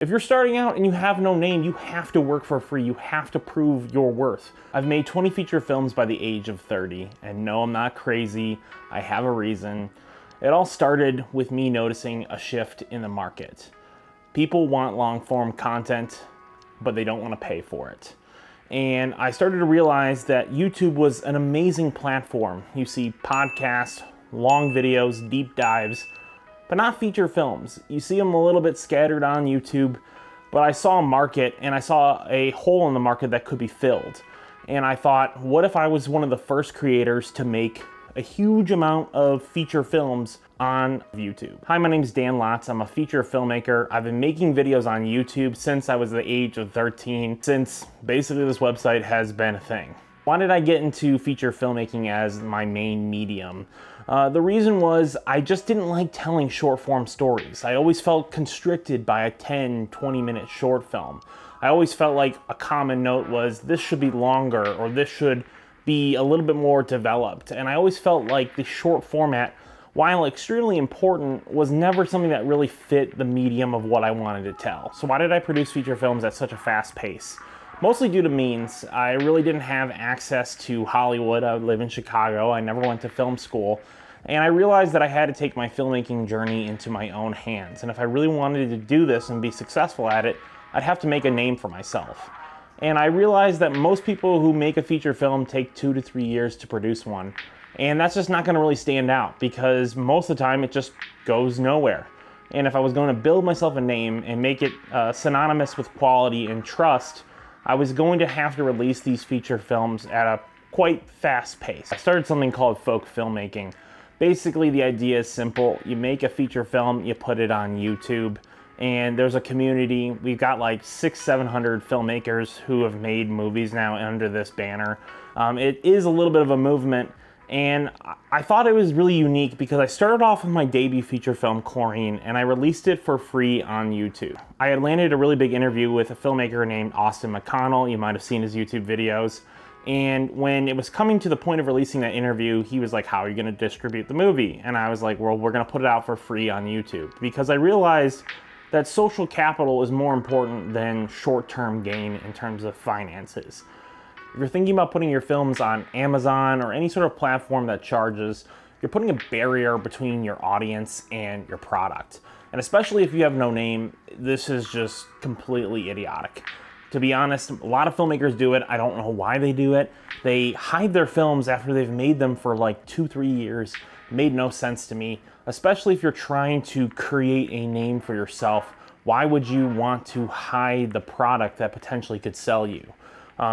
If you're starting out and you have no name, you have to work for free. You have to prove your worth. I've made 20 feature films by the age of 30, and no, I'm not crazy. I have a reason. It all started with me noticing a shift in the market. People want long-form content, but they don't want to pay for it. And I started to realize that YouTube was an amazing platform. You see podcasts, long videos, deep dives, but not feature films. You see them a little bit scattered on YouTube, but I saw a market and I saw a hole in the market that could be filled. And I thought, what if I was one of the first creators to make a huge amount of feature films on YouTube? Hi, my name's Dan Lotz. I'm a feature filmmaker. I've been making videos on YouTube since I was the age of 13, since basically this website has been a thing. Why did I get into feature filmmaking as my main medium? The reason was I just didn't like telling short form stories. I always felt constricted by a 10, 20-minute short film. I always felt like a common note was this should be longer or this should be a little bit more developed. And I always felt like the short format, while extremely important, was never something that really fit the medium of what I wanted to tell. So why did I produce feature films at such a fast pace? Mostly due to means. I really didn't have access to Hollywood. I would live in Chicago. I never went to film school. And I realized that I had to take my filmmaking journey into my own hands. And if I really wanted to do this and be successful at it, I'd have to make a name for myself. And I realized that most people who make a feature film take 2 to 3 years to produce one. And that's just not gonna really stand out because most of the time it just goes nowhere. And if I was going to build myself a name and make it synonymous with quality and trust, I was going to have to release these feature films at a quite fast pace. I started something called folk filmmaking. Basically, the idea is simple. You make a feature film, you put it on YouTube, and there's a community. We've got like 600-700 filmmakers who have made movies now under this banner. It is a little bit of a movement, and I thought it was really unique because I started off with my debut feature film, Chlorine, and I released it for free on YouTube. I had landed a really big interview with a filmmaker named Austin McConnell. You might have seen his YouTube videos. And when it was coming to the point of releasing that interview, he was like, how are you gonna distribute the movie? And I was like, well, we're gonna put it out for free on YouTube. Because I realized that social capital is more important than short-term gain in terms of finances. If you're thinking about putting your films on Amazon or any sort of platform that charges, you're putting a barrier between your audience and your product. And especially if you have no name, this is just completely idiotic. To be honest, a lot of filmmakers do it. I don't know why they do it. They hide their films after they've made them for like 2-3 years. It made no sense to me, especially if you're trying to create a name for yourself. Why would you want to hide the product that potentially could sell you?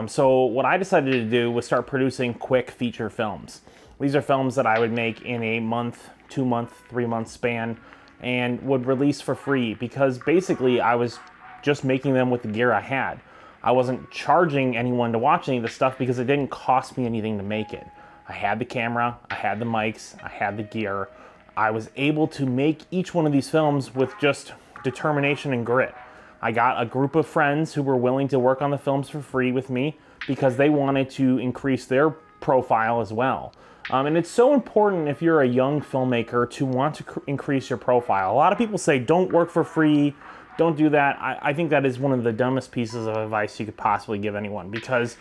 So what I decided to do was start producing quick feature films. These are films that I would make in a month, 2-month, 3-month span and would release for free because basically I was just making them with the gear I had. I wasn't charging anyone to watch any of the stuff because it didn't cost me anything to make it. I had the camera, I had the mics, I had the gear. I was able to make each one of these films with just determination and grit. I got a group of friends who were willing to work on the films for free with me because they wanted to increase their profile as well. And it's so important if you're a young filmmaker to want to increase your profile. A lot of people say, don't work for free, don't do that. I think that is one of the dumbest pieces of advice you could possibly give anyone because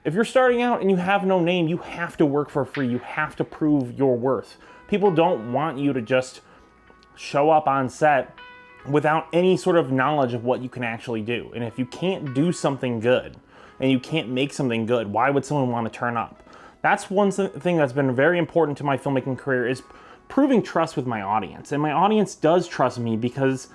if you're starting out and you have no name, you have to work for free. You have to prove your worth. People don't want you to just show up on set without any sort of knowledge of what you can actually do. And if you can't do something good and you can't make something good, why would someone want to turn up? That's one thing that's been very important to my filmmaking career is proving trust with my audience. And my audience does trust me because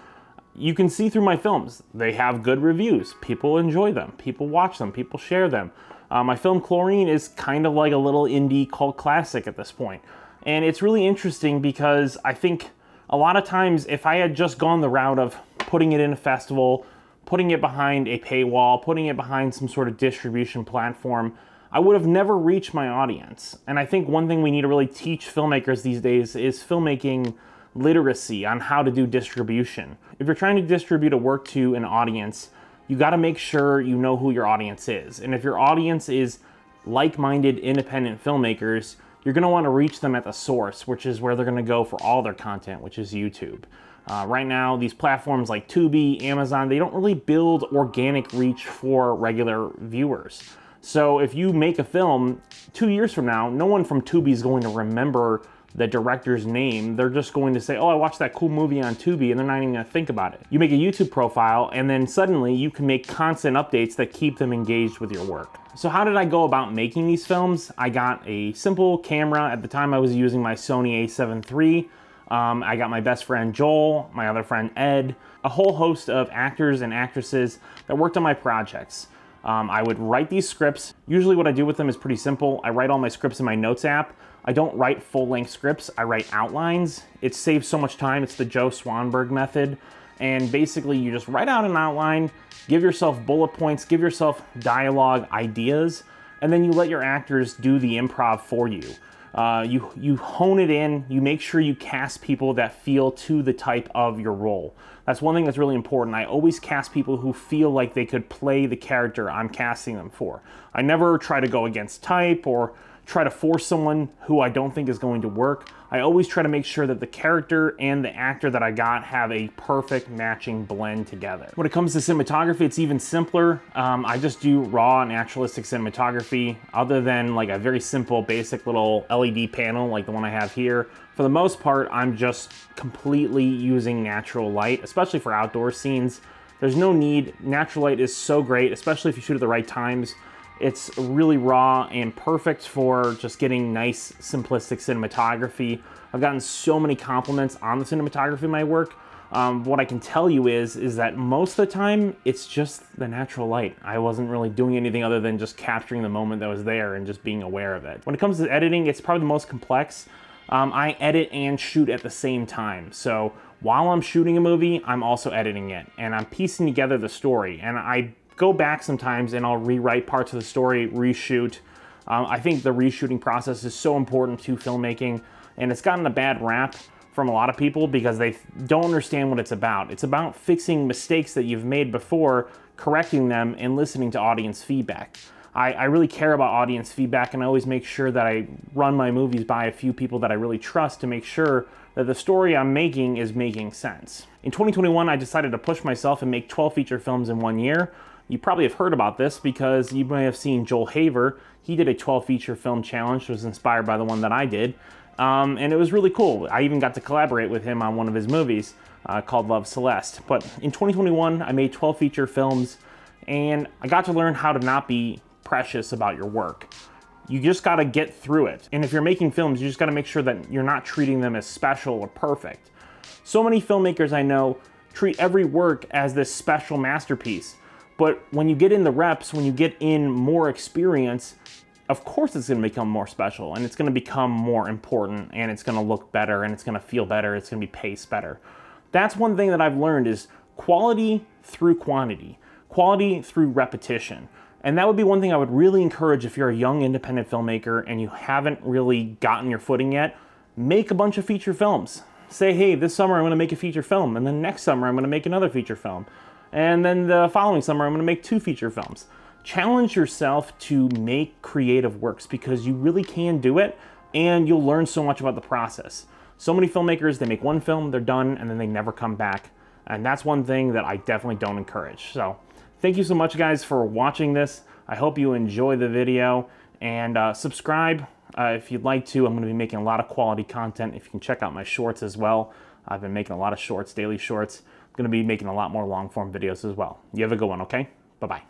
you can see through my films. They have good reviews. People enjoy them. People watch them. People share them. My film Chlorine is kind of like a little indie cult classic at this point. And it's really interesting because I think a lot of times if I had just gone the route of putting it in a festival, putting it behind a paywall, putting it behind some sort of distribution platform, I would have never reached my audience. And I think one thing we need to really teach filmmakers these days is filmmaking literacy on how to do distribution. If you're trying to distribute a work to an audience, you got to make sure you know who your audience is. And if your audience is like-minded independent filmmakers, you're going to want to reach them at the source, which is where they're going to go for all their content, which is YouTube. Right now, these platforms like Tubi, Amazon, they don't really build organic reach for regular viewers. So if you make a film 2 years from now, no one from Tubi is going to remember the director's name. They're just going to say, oh, I watched that cool movie on Tubi, and they're not even gonna think about it. You make a YouTube profile, and then suddenly you can make constant updates that keep them engaged with your work. So how did I go about making these films? I got a simple camera. At the time I was using my Sony a7 III. I got my best friend Joel, my other friend Ed, a whole host of actors and actresses that worked on my projects. I would write these scripts. Usually what I do with them is pretty simple. I write all my scripts in my notes app. I don't write full-length scripts, I write outlines. It saves so much time. It's the Joe Swanberg method. And basically you just write out an outline, give yourself bullet points, give yourself dialogue ideas, and then you let your actors do the improv for you. You hone it in, you make sure you cast people that feel to the type of your role. That's one thing that's really important. I always cast people who feel like they could play the character I'm casting them for. I never try to go against type or try to force someone who I don't think is going to work. I always try to make sure that the character and the actor that I got have a perfect matching blend together. When it comes to cinematography, it's even simpler. I just do raw naturalistic cinematography, other than like a very simple basic little LED panel like the one I have here. For the most part, I'm just completely using natural light, especially for outdoor scenes. There's no need. Natural light is so great, especially if you shoot at the right times. It's really raw and perfect for just getting nice, simplistic cinematography. I've gotten so many compliments on the cinematography of my work. What I can tell you is that most of the time, it's just the natural light. I wasn't really doing anything other than just capturing the moment that was there and just being aware of it. When it comes to editing, it's probably the most complex. I edit and shoot at the same time. So while I'm shooting a movie, I'm also editing it. And I'm piecing together the story. And I go back sometimes and I'll rewrite parts of the story, reshoot. I think the reshooting process is so important to filmmaking, and it's gotten a bad rap from a lot of people because they don't understand what it's about. It's about fixing mistakes that you've made before, correcting them, and listening to audience feedback. I really care about audience feedback, and I always make sure that I run my movies by a few people that I really trust to make sure that the story I'm making is making sense. In 2021, I decided to push myself and make 12 feature films in 1 year. You probably have heard about this because you may have seen Joel Haver. He did a 12 feature film challenge, which was inspired by the one that I did. And it was really cool. I even got to collaborate with him on one of his movies called Love Celeste. But in 2021, I made 12 feature films, and I got to learn how to not be precious about your work. You just gotta get through it. And if you're making films, you just gotta make sure that you're not treating them as special or perfect. So many filmmakers I know treat every work as this special masterpiece. But when you get in the reps, when you get in more experience, of course it's gonna become more special, and it's gonna become more important, and it's gonna look better, and it's gonna feel better, it's gonna be paced better. That's one thing that I've learned is quality through quantity, quality through repetition. And that would be one thing I would really encourage if you're a young independent filmmaker and you haven't really gotten your footing yet. Make a bunch of feature films. Say, hey, this summer I'm gonna make a feature film, and then next summer I'm gonna make another feature film. And then the following summer, I'm gonna make 2 feature films. Challenge yourself to make creative works because you really can do it, and you'll learn so much about the process. So many filmmakers, they make 1 film, they're done, and then they never come back. And that's one thing that I definitely don't encourage. So thank you so much, guys, for watching this. I hope you enjoy the video, and subscribe if you'd like to. I'm gonna be making a lot of quality content. If you can check out my shorts as well. I've been making a lot of shorts, daily shorts. Going to be making a lot more long form videos as well. You have a good one, okay? Bye-bye.